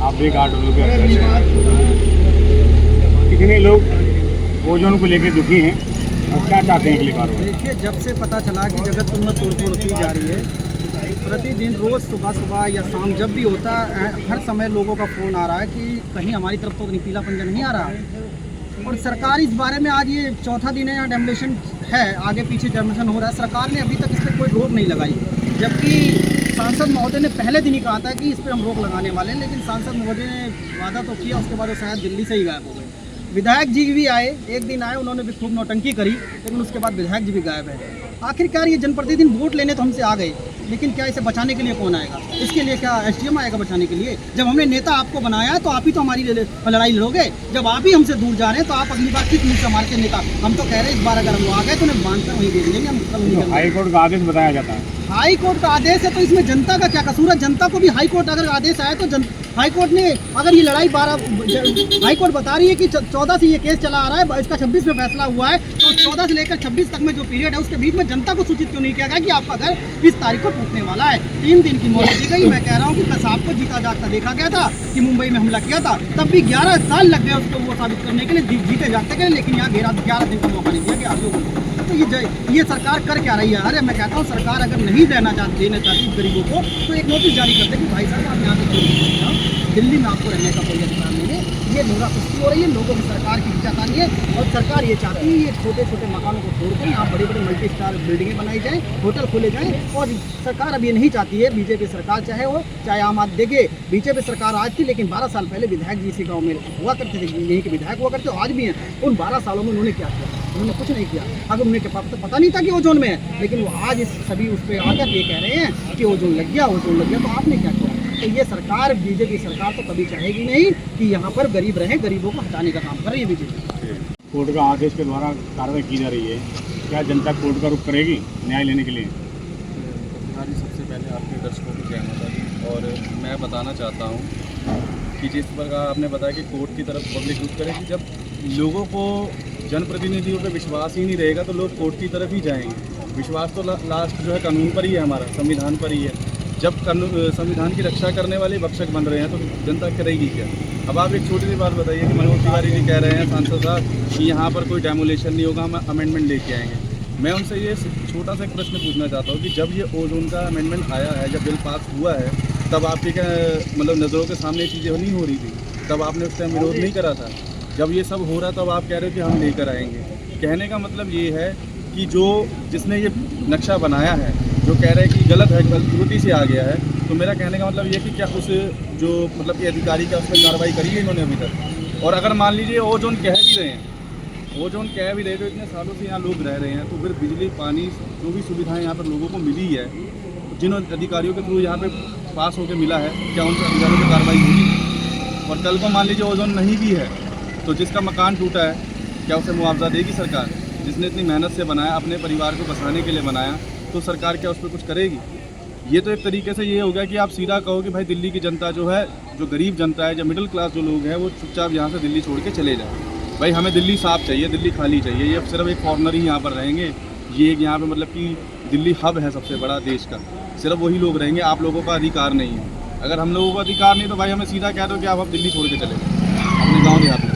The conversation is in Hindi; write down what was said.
आप भी कार्ड के अध्यक्ष हैं। कितने लोग ओजोन को लेकर दुखी हैं और क्या चाहते हैं अगली कार्रवाई? देखिए, जब से पता चला कि जगतपुर में तोड़फोड़ की जा रही है, प्रतिदिन रोज़ सुबह या शाम जब भी होता है, हर समय लोगों का फ़ोन आ रहा है कि कहीं हमारी तरफ तो नीला पंजा नहीं आ रहा। और सरकार इस बारे में आज ये चौथा दिन है यहाँ डेमोलेशन है, आगे पीछे डेमोलेशन हो रहा है। सरकार ने अभी तक इस पर कोई रोक नहीं लगाई, जबकि सांसद महोदय ने पहले दिन ही कहा था कि इस पर हम रोक लगाने वाले हैं, लेकिन सांसद महोदय ने वादा तो किया, उसके बाद वो शायद दिल्ली से ही गायब हो गए। विधायक जी भी आए, एक दिन आए, उन्होंने भी खूब नौटंकी करी, लेकिन उसके बाद विधायक जी भी गायब है। आखिरकार ये जनप्रतिनिधि वोट लेने तो हमसे आ गए, लेकिन क्या इसे बचाने के लिए कौन आएगा? इसके लिए क्या एसडीएम आएगा बचाने के लिए? जब हमने नेता आपको बनाया है तो आप ही तो हमारी लड़ाई लड़ोगे। जब आप ही हमसे दूर जा रहे हैं तो आप अगली बार किस मुँह से हमारे से नेता? हम तो कह रहे हैं इस बार अगर हम आ गए तो उन्हें बांधकर वहीं दे देंगे, हम कल नहीं। हाई कोर्ट का आदेश बताया जाता है। हाई कोर्ट का आदेश है तो इसमें जनता का क्या कसूर है? जनता को भी हाई कोर्ट अगर आदेश आया तो हाई कोर्ट ने अगर ये लड़ाई हाई कोर्ट बता रही है कि 14 से ये केस चला आ रहा है, इसका 26 में फैसला हुआ है, तो 14 से लेकर 26 तक में जो पीरियड है उसके बीच में जनता को सूचित क्यों नहीं किया गया कि आपका घर इस तारीख को टूटने वाला है? 3 दिन की मोहलत दी गई। मैं कह रहा हूँ कि कसाब को जीता जागता देखा गया था कि मुंबई में हमला किया था, तब भी 11 साल लग गए उसको वो साबित करने के लिए, जीते जागते गए, लेकिन यहाँ 11 दिन का मौका नहीं दिया गया लोगों को। तो ये सरकार कर क्या रही है? अरे मैं कहता हूँ सरकार अगर नहीं देना चाहती गरीबों को तो एक नोटिस जारी कर दे कि भाई साहब आप यहाँ से दिल्ली में आपको रहने का कोई अधिकार नहीं है। ये नोरा कुश्ती हो रही है, लोगों की सरकार की इच्छातानी है, और सरकार ये चाहती है ये छोटे छोटे मकानों को छोड़कर यहाँ बड़े बड़े मल्टी स्टार बिल्डिंगें बनाई जाएँ, होटल खोले जाएँ। और सरकार अब ये नहीं चाहती है, बीजेपी सरकार चाहे आम आदमी। देखिए, बीजेपी सरकार आज थी, लेकिन 12 साल पहले विधायक जी इसी गाँव में हुआ करते थे, यहीं के विधायक हुआ करते, आज भी हैं। उन 12 सालों में उन्होंने क्या किया? उन्होंने कुछ नहीं किया। अगर उन्हें तो पता नहीं था कि ओजोन में है, लेकिन वो आज सभी उस पर आकर ये कह रहे हैं कि ओजोन लग गया, तो आपने क्या किया? तो ये सरकार, बीजेपी सरकार तो कभी चाहेगी नहीं कि यहाँ पर गरीब रहे, गरीबों को हटाने का काम कर रही है बीजेपी। कोर्ट का आदेश के द्वारा कार्रवाई की जा रही है, क्या जनता कोर्ट का रुख करेगी न्याय लेने के लिए? सबसे पहले आपके दर्शकों को जय माता दी। और मैं बताना चाहता हूँ कि जिस प्रकार आपने बताया कि कोर्ट की तरफ पब्लिक रुख करेगी, जब लोगों को जनप्रतिनिधियों पे विश्वास ही नहीं रहेगा तो लोग कोर्ट की तरफ ही जाएंगे। विश्वास तो लास्ट जो है कानून पर ही है, हमारा संविधान पर ही है। जब संविधान की रक्षा करने वाले भक्षक बन रहे हैं तो जनता करेगी क्या? अब आप एक छोटी सी बात बताइए कि मनोज तिवारी जी कह रहे हैं, सांसद साहब, कि यहाँ पर कोई डेमोलेशन नहीं होगा, हम अमेंडमेंट लेके आएंगे। मैं उनसे ये छोटा सा एक प्रश्न पूछना चाहता हूँ कि जब ये ओजोन का अमेंडमेंट आया है, जब बिल पास हुआ है, तब आपकी क्या मतलब नज़रों के सामने चीज़ें नहीं हो रही थी? तब आपने उस टाइम विरोध नहीं करा था? जब ये सब हो रहा तब आप कह रहे हो कि हम लेकर आएंगे। कहने का मतलब ये है कि जिसने ये नक्शा बनाया है, जो कह रहे हैं कि गलत है, त्रुटि से आ गया है, तो मेरा कहने का मतलब ये कि क्या उस जो मतलब ये अधिकारी का उस पर कार्रवाई करी है इन्होंने अभी तक? और अगर मान लीजिए ओजोन कह भी रहे हैं, तो इतने सालों से यहाँ लोग रह रहे हैं, तो फिर बिजली, पानी, जो भी सुविधाएं यहाँ पर लोगों को मिली है, जिन अधिकारियों के थ्रू यहाँ पे पास होकर मिला है, क्या उन अधिकारियों पर कार्रवाई होगी? और कल को मान लीजिए ओजोन नहीं भी है, तो जिसका मकान टूटा है, क्या उसे मुआवजा देगी सरकार? जिसने इतनी मेहनत से बनाया, अपने परिवार को बसाने के लिए बनाया, तो सरकार क्या उस पर कुछ करेगी? ये तो एक तरीके से ये हो गया कि आप सीधा कहो कि भाई दिल्ली की जनता जो है, जो गरीब जनता है, जो मिडिल क्लास जो लोग हैं, वो चुपचाप यहाँ से दिल्ली छोड़ के चले जाए। भाई हमें दिल्ली साफ चाहिए, दिल्ली खाली चाहिए। ये सिर्फ एक फॉरनर ही यहाँ पर रहेंगे। ये एक यहाँ पे मतलब कि दिल्ली हब है सबसे बड़ा देश का, सिर्फ वही लोग रहेंगे। आप लोगों का अधिकार नहीं है। अगर हम लोगों का अधिकार नहीं तो भाई हमें सीधा कह दो कि आप दिल्ली छोड़ के चले अपने गाँव देहात में।